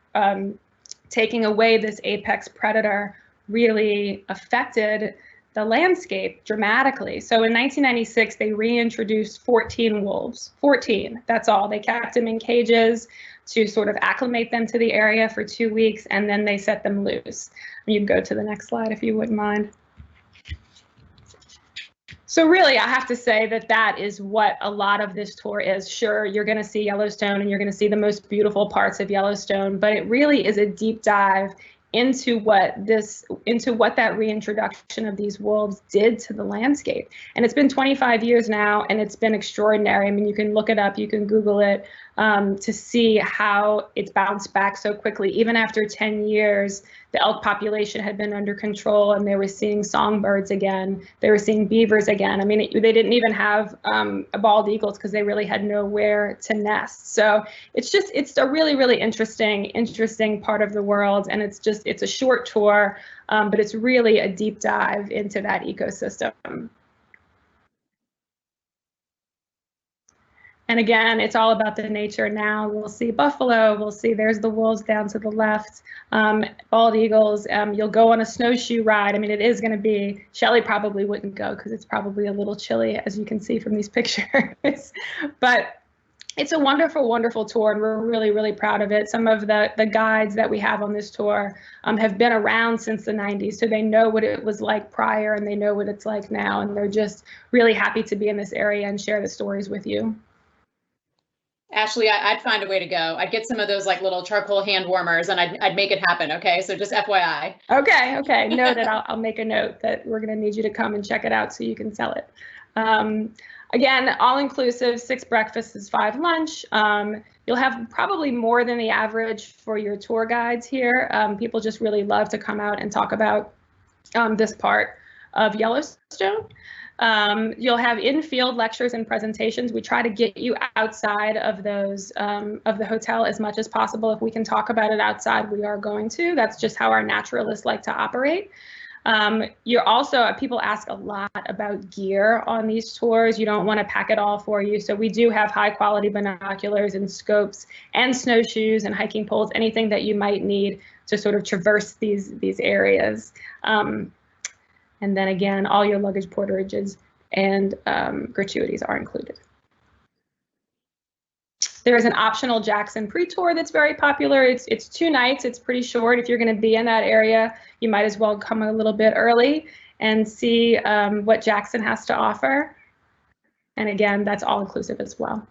taking away this apex predator really affected the landscape dramatically. So in 1996, they reintroduced 14 wolves. 14, that's all. They kept them in cages to sort of acclimate them to the area for 2 weeks, and then they set them loose. You can go to the next slide if you wouldn't mind. So really, I have to say that that is what a lot of this tour is. Sure, you're going to see Yellowstone and you're going to see the most beautiful parts of Yellowstone, but it really is a deep dive into what that reintroduction of these wolves did to the landscape. And it's been 25 years now, and it's been extraordinary. I mean, you can look it up, you can Google it to see how it's bounced back so quickly. Even after 10 years, the elk population had been under control, and they were seeing songbirds again. They were seeing beavers again. I mean, they didn't even have bald eagles because they really had nowhere to nest. So it's a really, really interesting part of the world. And it's a short tour, but it's really a deep dive into that ecosystem. And again, it's all about the nature now. We'll see buffalo, we'll see there's the wolves down to the left, bald eagles. You'll go on a snowshoe ride. I mean, it is going to be, Shelley probably wouldn't go because it's probably a little chilly, as you can see from these pictures. But it's a wonderful, wonderful tour, and we're really, really proud of it. Some of the guides that we have on this tour have been around since the 90s, so they know what it was like prior, and they know what it's like now, and they're just really happy to be in this area and share the stories with you. Ashley, I'd find a way to go. I'd get some of those like little charcoal hand warmers, and I'd make it happen. Okay, so just FYI. Okay. Noted. I'll make a note that we're going to need you to come and check it out so you can sell it. Again, all inclusive, 6 breakfasts, 5 lunch. You'll have probably more than the average for your tour guides here. People just really love to come out and talk about this part of Yellowstone. You'll have in-field lectures and presentations. We try to get you outside of those of the hotel as much as possible. If we can talk about it outside, we are going to. That's just how our naturalists like to operate. You're also, people ask a lot about gear on these tours. You don't want to pack it all for you. So we do have high quality binoculars and scopes and snowshoes and hiking poles, anything that you might need to sort of traverse these areas. And then again, all your luggage porterages and gratuities are included. There is an optional Jackson pre-tour that's very popular. It's 2 nights. It's pretty short. If you're going to be in that area, you might as well come a little bit early and see what Jackson has to offer. And again, that's all inclusive as well.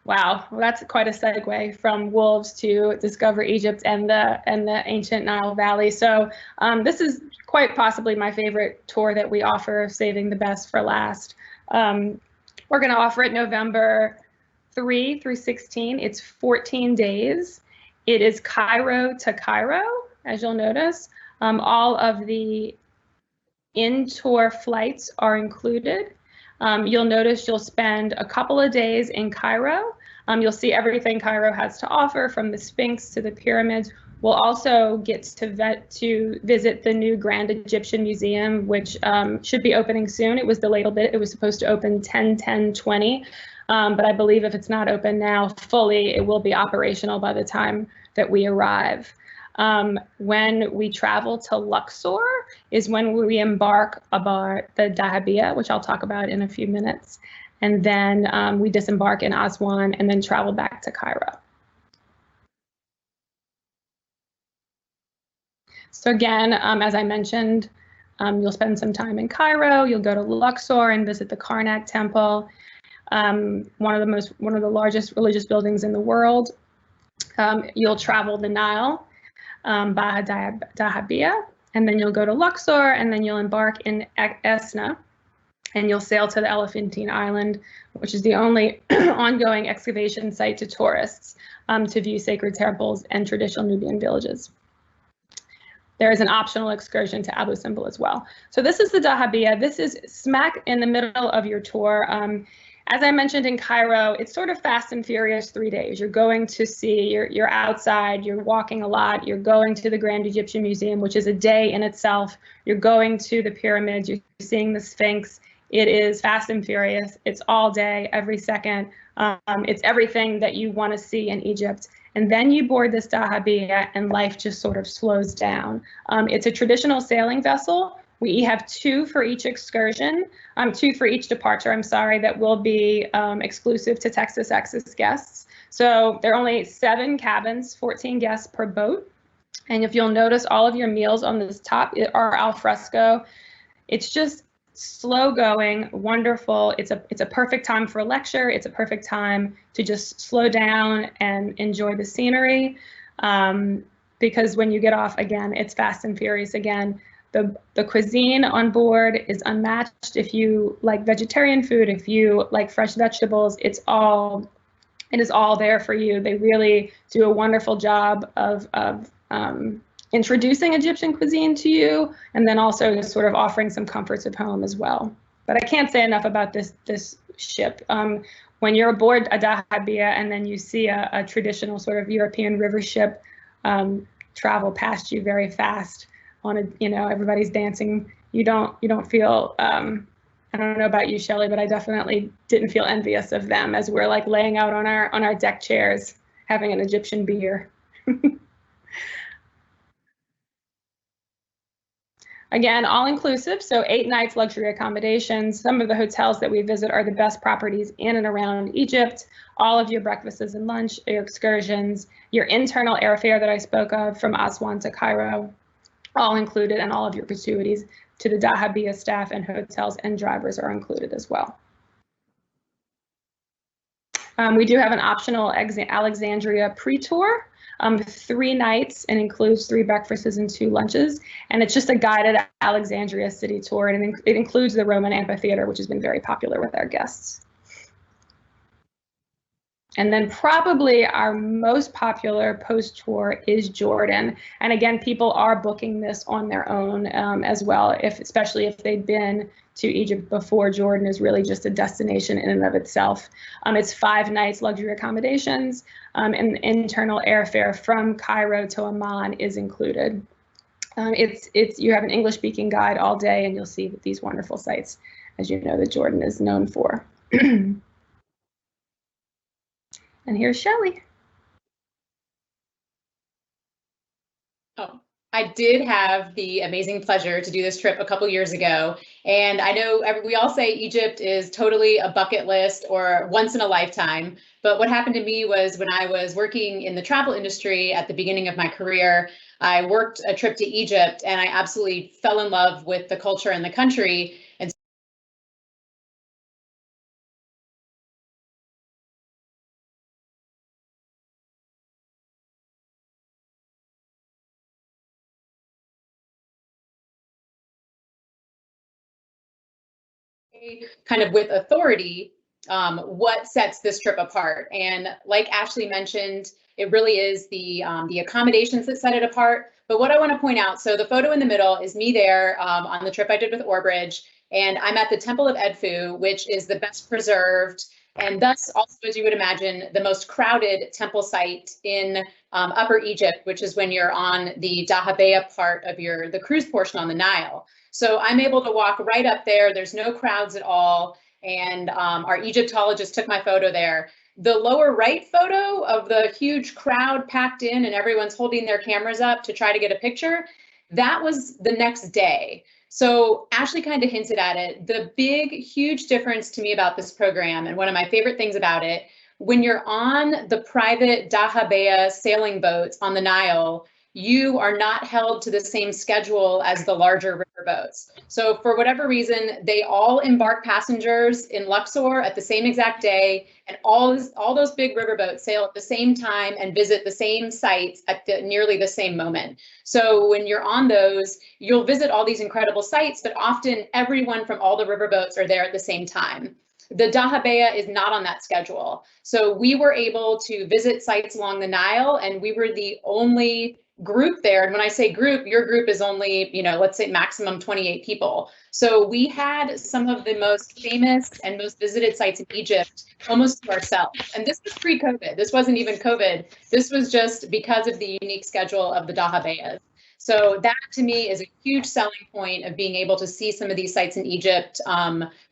Wow, well, that's quite a segue from wolves to discover Egypt and the ancient Nile Valley. So this is quite possibly my favorite tour that we offer, saving the best for last. We're going to offer it November 3 through 16. It's 14 days. It is Cairo to Cairo, as you'll notice. All of the in-tour flights are included. You'll notice you'll spend a couple of days in Cairo. You'll see everything Cairo has to offer, from the Sphinx to the pyramids. We'll also get to visit the new Grand Egyptian Museum, which should be opening soon. It was delayed a bit. It was supposed to open 10/10/20, but I believe if it's not open now fully, it will be operational by the time that we arrive. When we travel to Luxor is when we embark aboard the Dahabiya, which I'll talk about in a few minutes. And then we disembark in Aswan and then travel back to Cairo. So again, as I mentioned, you'll spend some time in Cairo. You'll go to Luxor and visit the Karnak Temple, one of the largest religious buildings in the world. You'll travel the Nile, Baha Dahabiya, and then you'll go to Luxor, and then you'll embark in Esna, and you'll sail to the Elephantine Island, which is the only ongoing excavation site to tourists to view sacred temples and traditional Nubian villages. There is an optional excursion to Abu Simbel as well. So this is the Dahabiya. This is smack in the middle of your tour. As I mentioned in Cairo, it's sort of fast and furious 3 days. You're going to see, you're outside, you're walking a lot, you're going to the Grand Egyptian Museum, which is a day in itself. You're going to the pyramids, you're seeing the Sphinx. It is fast and furious. It's all day, every second. It's everything that you want to see in Egypt. And then you board this Dahabiya and life just sort of slows down. It's a traditional sailing vessel. We have 2 for each excursion, 2 for each departure, I'm sorry, that will be exclusive to Texas Exes guests. So there are only 7 cabins, 14 guests per boat. And if you'll notice, all of your meals on this top are al fresco. It's just slow going, wonderful. It's a perfect time for a lecture. It's a perfect time to just slow down and enjoy the scenery. Because when you get off, again, it's fast and furious again. The cuisine on board is unmatched. If you like vegetarian food, if you like fresh vegetables, it is all there for you. They really do a wonderful job of introducing Egyptian cuisine to you, and then also sort of offering some comforts of home as well. But I can't say enough about this ship. When you're aboard a Dahabiya and then you see a traditional sort of European river ship travel past you very fast on everybody's dancing, you don't feel, I don't know about you, Shelley, but I definitely didn't feel envious of them as we're like laying out on our deck chairs having an Egyptian beer. Again, all inclusive, so 8 nights luxury accommodations. Some of the hotels that we visit are the best properties in and around Egypt. All of your breakfasts and lunch, your excursions, your internal airfare that I spoke of from Aswan to Cairo, all included, and all of your gratuities to the Dahabiya staff and hotels and drivers are included as well. We do have an optional Alexandria pre-tour. 3 nights and includes 3 breakfasts and 2 lunches. And it's just a guided Alexandria city tour. And it includes the Roman amphitheater, which has been very popular with our guests. And then probably our most popular post-tour is Jordan. And again, people are booking this on their own as well, especially if they've been to Egypt before. Jordan is really just a destination in and of itself. It's 5 nights luxury accommodations, and internal airfare from Cairo to Amman is included. You have an English-speaking guide all day, and you'll see these wonderful sites, as you know, that Jordan is known for. And here's Shelley. Oh, I did have the amazing pleasure to do this trip a couple years ago. And I know we all say Egypt is totally a bucket list or once in a lifetime. But what happened to me was when I was working in the travel industry at the beginning of my career, I worked a trip to Egypt and I absolutely fell in love with the culture and the country. kind of with authority what sets this trip apart. And like Ashley mentioned, it really is the accommodations that set it apart. But what I want to point out, so the photo in the middle is me there on the trip I did with Orbridge, and I'm at the Temple of Edfu, which is the best preserved and thus also, as you would imagine, the most crowded temple site in Upper Egypt, which is when you're on the Dahabeah part of the cruise portion on the Nile. So I'm able to walk right up there. There's no crowds at all. And our Egyptologist took my photo there. The lower right photo of the huge crowd packed in and everyone's holding their cameras up to try to get a picture, that was the next day. So Ashley kind of hinted at it. The big, huge difference to me about this program, and one of my favorite things about it, when you're on the private Dahabeah sailing boats on the Nile, you are not held to the same schedule as the larger river boats. So for whatever reason, they all embark passengers in Luxor at the same exact day, and all those big river boats sail at the same time and visit the same sites at nearly the same moment. So when you're on those, you'll visit all these incredible sites, but often everyone from all the river boats are there at the same time. The Dahabeah is not on that schedule. So we were able to visit sites along the Nile, and we were the only group there. And when I say group, your group is only, let's say maximum 28 people. So we had some of the most famous and most visited sites in Egypt almost to ourselves. And this was pre-COVID. This wasn't even COVID. This was just because of the unique schedule of the Dahabeahs. So that to me is a huge selling point of being able to see some of these sites in Egypt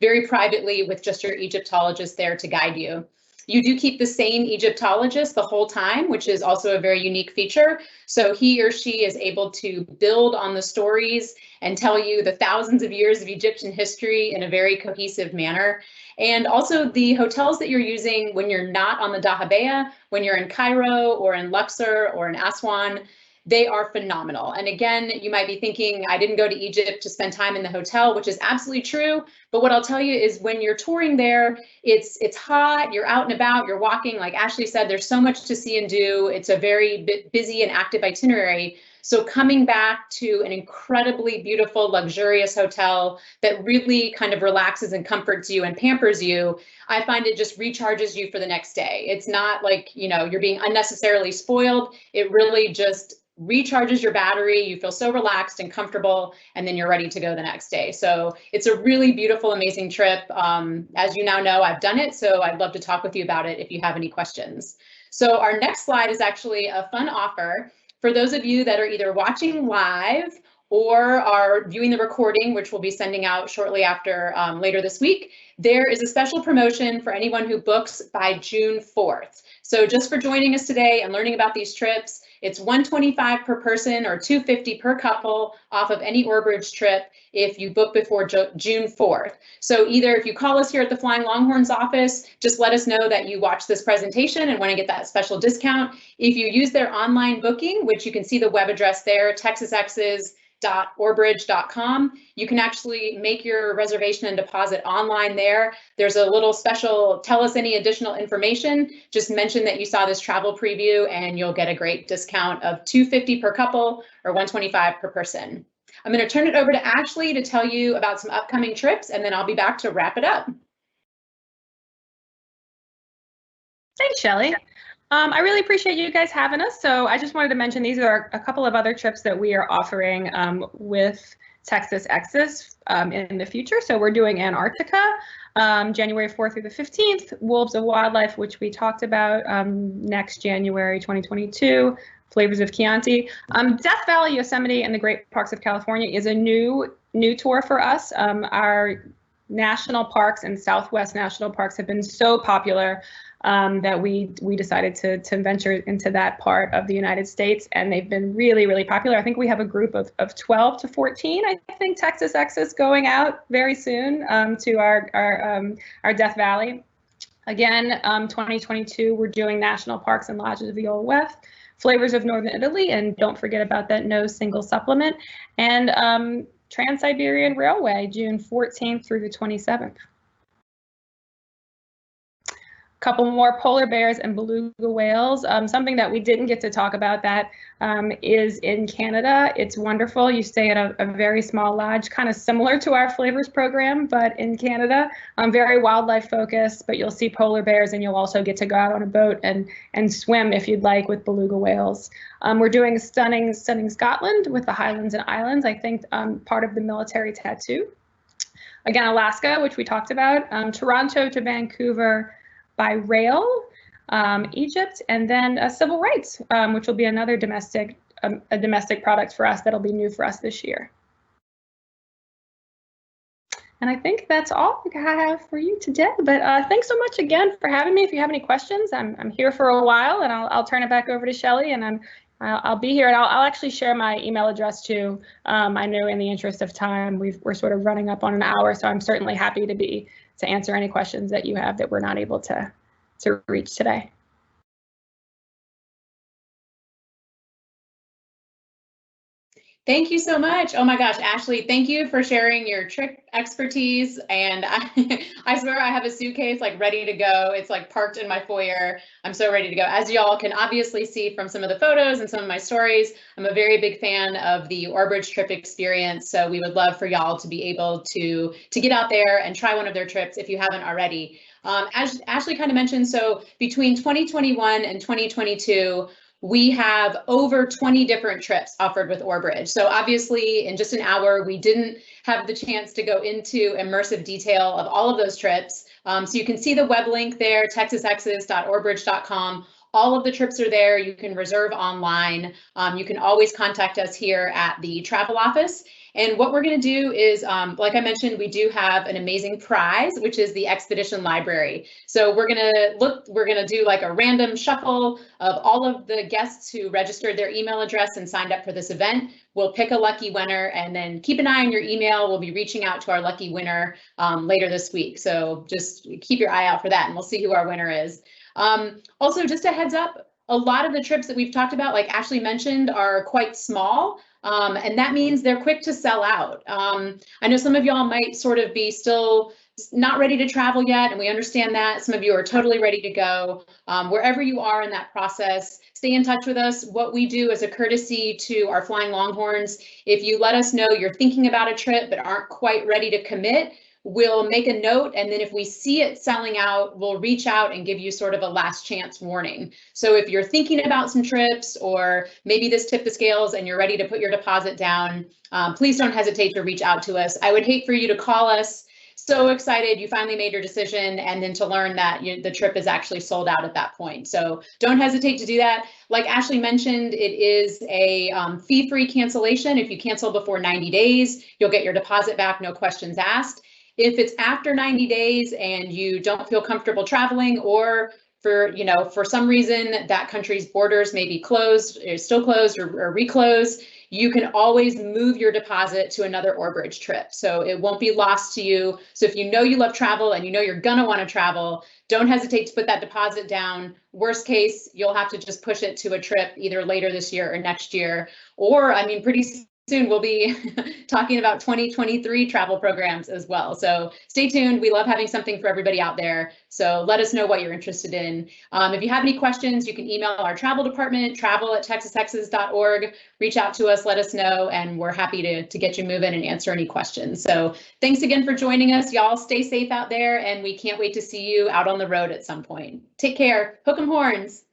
very privately with just your Egyptologist there to guide you. You do keep the same Egyptologist the whole time, which is also a very unique feature. So he or she is able to build on the stories and tell you the thousands of years of Egyptian history in a very cohesive manner. And also the hotels that you're using when you're not on the Dahabeah, when you're in Cairo or in Luxor or in Aswan, they are phenomenal. And again, you might be thinking, I didn't go to Egypt to spend time in the hotel, which is absolutely true. But what I'll tell you is when you're touring there, it's hot, you're out and about, you're walking, like Ashley said, there's so much to see and do. It's a very busy and active itinerary. So coming back to an incredibly beautiful, luxurious hotel that really kind of relaxes and comforts you and pampers you, I find it just recharges you for the next day. It's not like, you're being unnecessarily spoiled. It really just recharges your battery. You feel so relaxed and comfortable, and then you're ready to go the next day. So it's a really beautiful, amazing trip. As you now know, I've done it, so I'd love to talk with you about it if you have any questions. So our next slide is actually a fun offer for those of you that are either watching live or are viewing the recording, which we'll be sending out shortly after later this week. There is a special promotion for anyone who books by June 4th. So just for joining us today and learning about these trips, it's $125 per person or $250 per couple off of any Orbridge trip if you book before June 4th. So either if you call us here at the Flying Longhorns office, just let us know that you watched this presentation and want to get that special discount. If you use their online booking, which you can see the web address there, texasexes.orbridge.com, you can actually make your reservation and deposit online there. There's a little special, tell us any additional information, just mention that you saw this travel preview and you'll get a great discount of $250 per couple or $125 per person. I'm going to turn it over to Ashley to tell you about some upcoming trips, and then I'll be back to wrap it up. Thanks, Shelley. I really appreciate you guys having us. So I just wanted to mention these are a couple of other trips that we are offering with Texas Exes in the future. So we're doing Antarctica, January 4th through the 15th, Wolves of Wildlife, which we talked about next January 2022, Flavors of Chianti. Death Valley, Yosemite, and the Great Parks of California is a new tour for us. Our national parks and Southwest national parks have been so popular that we decided to venture into that part of the United States, and they've been really, really popular. I think we have a group of 12 to 14, I think, Texas Exes going out very soon to our Death Valley. Again, 2022, we're doing National Parks and Lodges of the Old West, Flavors of Northern Italy, and don't forget about that no single supplement, and Trans-Siberian Railway, June 14th through the 27th. couple more polar bears and beluga whales. Something that we didn't get to talk about that is in Canada. It's wonderful. You stay at a very small lodge, kind of similar to our flavors program, but in Canada, very wildlife focused, but you'll see polar bears and you'll also get to go out on a boat and swim if you'd like with beluga whales. We're doing stunning Scotland with the Highlands and Islands, I think part of the military tattoo. Again, Alaska, which we talked about, Toronto to Vancouver by rail, Egypt, and then civil rights, which will be another domestic product for us that'll be new for us this year. And I think that's all I have for you today. But thanks so much again for having me. If you have any questions, I'm here for a while, and I'll turn it back over to Shelley, and I'll be here, and I'll actually share my email address too. I know in the interest of time, we're sort of running up on an hour, so I'm certainly happy to answer any questions that you have that we're not able to reach today. Thank you so much. Oh my gosh, Ashley, thank you for sharing your trip expertise. And I swear I have a suitcase like ready to go. It's like parked in my foyer. I'm so ready to go. As y'all can obviously see from some of the photos and some of my stories, I'm a very big fan of the Orbridge trip experience. So we would love for y'all to be able to get out there and try one of their trips if you haven't already. As Ashley kind of mentioned, so between 2021 and 2022, we have over 20 different trips offered with Orbridge. So obviously in just an hour, we didn't have the chance to go into immersive detail of all of those trips. So you can see the web link there, texasexes.orbridge.com. All of the trips are there. You can reserve online. You can always contact us here at the travel office. And what we're going to do is, like I mentioned, we do have an amazing prize, which is the Expedition Library. So we're going to do like a random shuffle of all of the guests who registered their email address and signed up for this event. We'll pick a lucky winner, and then keep an eye on your email. We'll be reaching out to our lucky winner later this week. So just keep your eye out for that, and we'll see who our winner is. Also, just a heads up, a lot of the trips that we've talked about, like Ashley mentioned, are quite small. And that means they're quick to sell out. I know some of y'all might sort of be still not ready to travel yet, and we understand that. Some of you are totally ready to go. Wherever you are in that process, stay in touch with us. What we do as a courtesy to our Flying Longhorns, if you let us know you're thinking about a trip but aren't quite ready to commit, we'll make a note, and then if we see it selling out, we'll reach out and give you sort of a last chance warning. So if you're thinking about some trips, or maybe this tipped the scales and you're ready to put your deposit down, please don't hesitate to reach out to us. I would hate for you to call us so excited you finally made your decision, and then to learn that the trip is actually sold out at that point. So don't hesitate to do that. Like Ashley mentioned, it is a fee-free cancellation. If you cancel before 90 days, you'll get your deposit back, no questions asked. If it's after 90 days and you don't feel comfortable traveling, or for some reason that country's borders may be closed, or still closed, or reclosed, you can always move your deposit to another Orbridge trip. So it won't be lost to you. So if you know you love travel and you know you're gonna want to travel, don't hesitate to put that deposit down. Worst case, you'll have to just push it to a trip either later this year or next year. Or, I mean, pretty soon we'll be talking about 2023 travel programs as well. So stay tuned. We love having something for everybody out there. So let us know what you're interested in. If you have any questions, you can email our travel department, travel@texasexes.org. Reach out to us, let us know, and we're happy to get you moving and answer any questions. So thanks again for joining us. Y'all stay safe out there, and we can't wait to see you out on the road at some point. Take care. Hook 'em horns.